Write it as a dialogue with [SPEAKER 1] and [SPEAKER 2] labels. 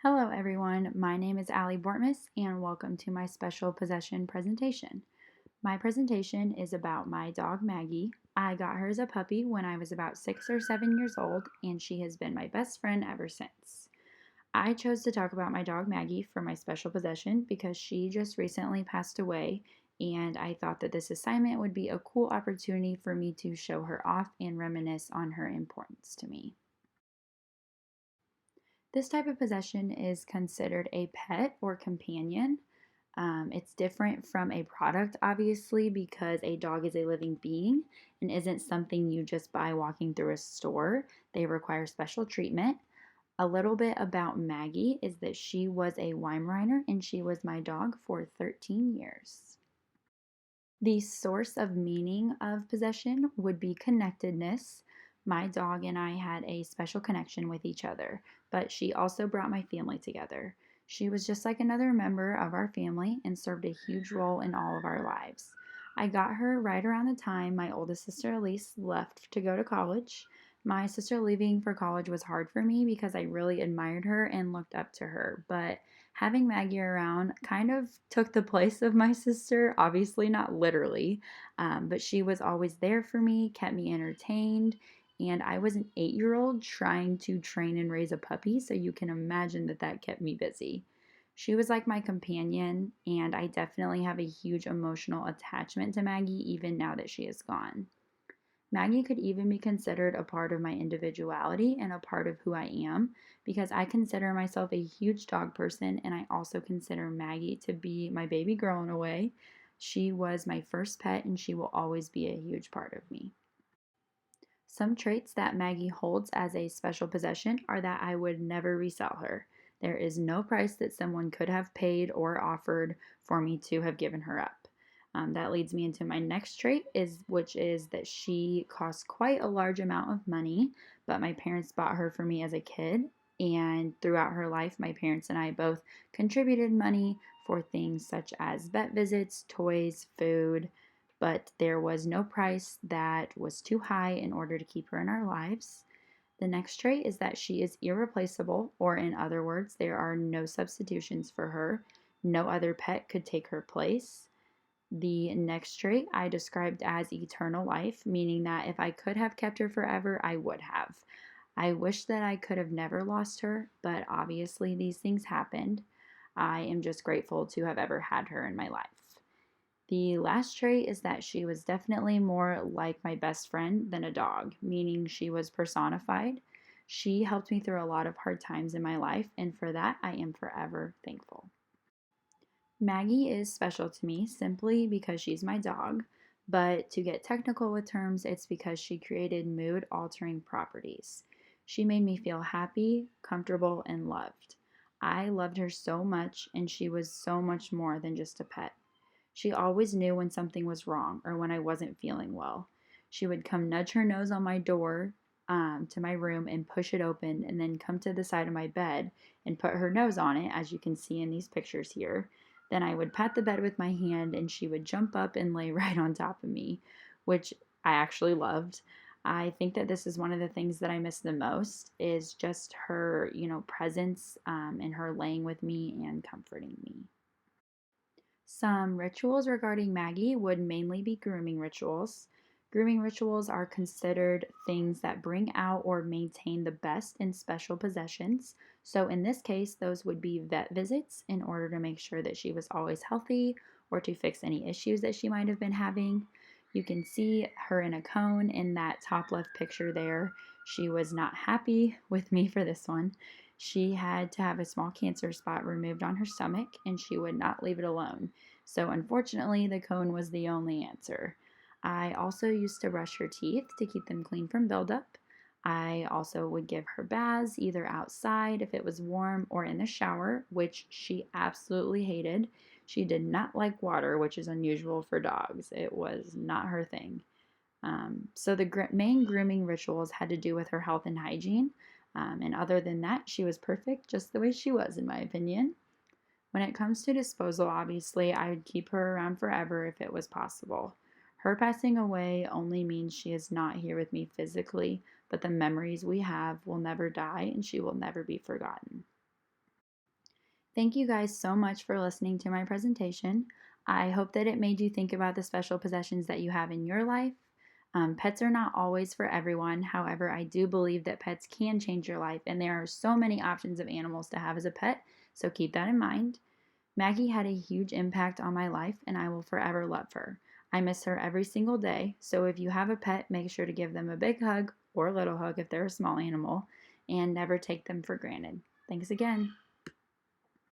[SPEAKER 1] Hello everyone, my name is Allie Bortmus and welcome to my special possession presentation. My presentation is about my dog Maggie. I got her as a puppy when I was about 6 or 7 years old and she has been my best friend ever since. I chose to talk about my dog Maggie for my special possession because she just recently passed away and I thought that this assignment would be a cool opportunity for me to show her off and reminisce on her importance to me. This type of possession is considered a pet or companion. It's different from a product, obviously, because a dog is a living being and isn't something you just buy walking through a store. They require special treatment. A little bit about Maggie is that she was a Weimaraner and she was my dog for 13 years. The source of meaning of possession would be connectedness. My dog and I had a special connection with each other, but she also brought my family together. She was just like another member of our family and served a huge role in all of our lives. I got her right around the time my oldest sister Elise left to go to college. My sister leaving for college was hard for me because I really admired her and looked up to her, but having Maggie around kind of took the place of my sister, obviously not literally, but she was always there for me, kept me entertained, and I was an 8-year old trying to train and raise a puppy, so you can imagine that that kept me busy. She was like my companion, and I definitely have a huge emotional attachment to Maggie even now that she is gone. Maggie could even be considered a part of my individuality and a part of who I am because I consider myself a huge dog person and I also consider Maggie to be my baby girl in a way. She was my first pet and she will always be a huge part of me. Some traits that Maggie holds as a special possession are that I would never resell her. There is no price that someone could have paid or offered for me to have given her up. That leads me into my next trait, which is that she costs quite a large amount of money, but my parents bought her for me as a kid. And throughout her life, my parents and I both contributed money for things such as vet visits, toys, food, but there was no price that was too high in order to keep her in our lives. The next trait is that she is irreplaceable, or in other words, there are no substitutions for her. No other pet could take her place. The next trait I described as eternal life, meaning that if I could have kept her forever, I would have. I wish that I could have never lost her, but obviously these things happened. I am just grateful to have ever had her in my life. The last trait is that she was definitely more like my best friend than a dog, meaning she was personified. She helped me through a lot of hard times in my life, and for that I am forever thankful. Maggie is special to me simply because she's my dog, but to get technical with terms, it's because she created mood altering properties. She made me feel happy, comfortable, and loved. I loved her so much, and she was so much more than just a pet. She always knew when something was wrong or when I wasn't feeling well. She would come nudge her nose on my door to my room and push it open, and then come to the side of my bed and put her nose on it, as you can see in these pictures here. Then I would pat the bed with my hand, and she would jump up and lay right on top of me, which I actually loved. I think that this is one of the things that I miss the most is just her, presence and her laying with me and comforting me. Some rituals regarding Maggie would mainly be grooming rituals. Grooming rituals are considered things that bring out or maintain the best in special possessions. So, in this case, those would be vet visits in order to make sure that she was always healthy or to fix any issues that she might have been having. You can see her in a cone in that top left picture there. She was not happy with me for this one. She had to have a small cancer spot removed on her stomach and she would not leave it alone. So, unfortunately, the cone was the only answer. I also used to brush her teeth to keep them clean from buildup. I also would give her baths either outside if it was warm or in the shower, which she absolutely hated. She did not like water, which is unusual for dogs. It was not her thing. So the main grooming rituals had to do with her health and hygiene. And other than that, she was perfect just the way she was, in my opinion. When it comes to disposal, obviously, I would keep her around forever if it was possible. Her passing away only means she is not here with me physically, but the memories we have will never die and she will never be forgotten. Thank you guys so much for listening to my presentation. I hope that it made you think about the special possessions that you have in your life. Pets are not always for everyone. However, I do believe that pets can change your life, and there are so many options of animals to have as a pet, so keep that in mind. Maggie had a huge impact on my life, and I will forever love her. I miss her every single day, so if you have a pet, make sure to give them a big hug or a little hug if they're a small animal, and never take them for granted. Thanks again.